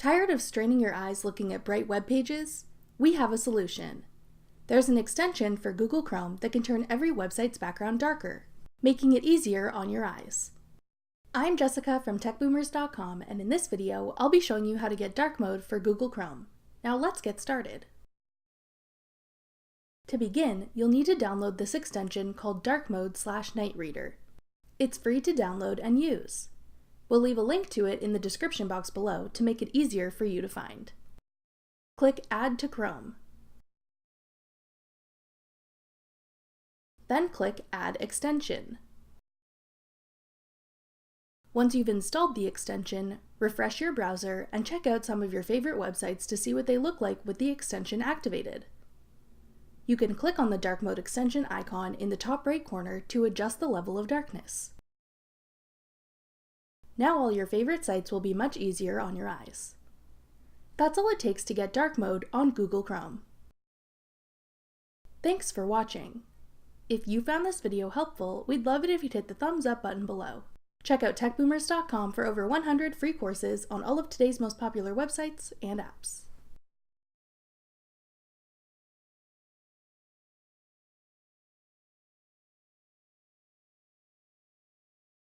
Tired of straining your eyes looking at bright web pages? We have a solution. There's an extension for Google Chrome that can turn every website's background darker, making it easier on your eyes. I'm Jessica from TechBoomers.com, and in this video, I'll be showing you how to get dark mode for Google Chrome. Now let's get started. To begin, you'll need to download this extension called Dark Mode/Night Reader. It's free to download and use. We'll leave a link to it in the description box below to make it easier for you to find. Click Add to Chrome. Then click Add Extension. Once you've installed the extension, refresh your browser and check out some of your favorite websites to see what they look like with the extension activated. You can click on the Dark Mode extension icon in the top right corner to adjust the level of darkness. Now all your favorite sites will be much easier on your eyes. That's all it takes to get dark mode on Google Chrome. Thanks for watching. If you found this video helpful, we'd love it if you'd hit the thumbs up button below. Check out TechBoomers.com for over 100 free courses on all of today's most popular websites and apps.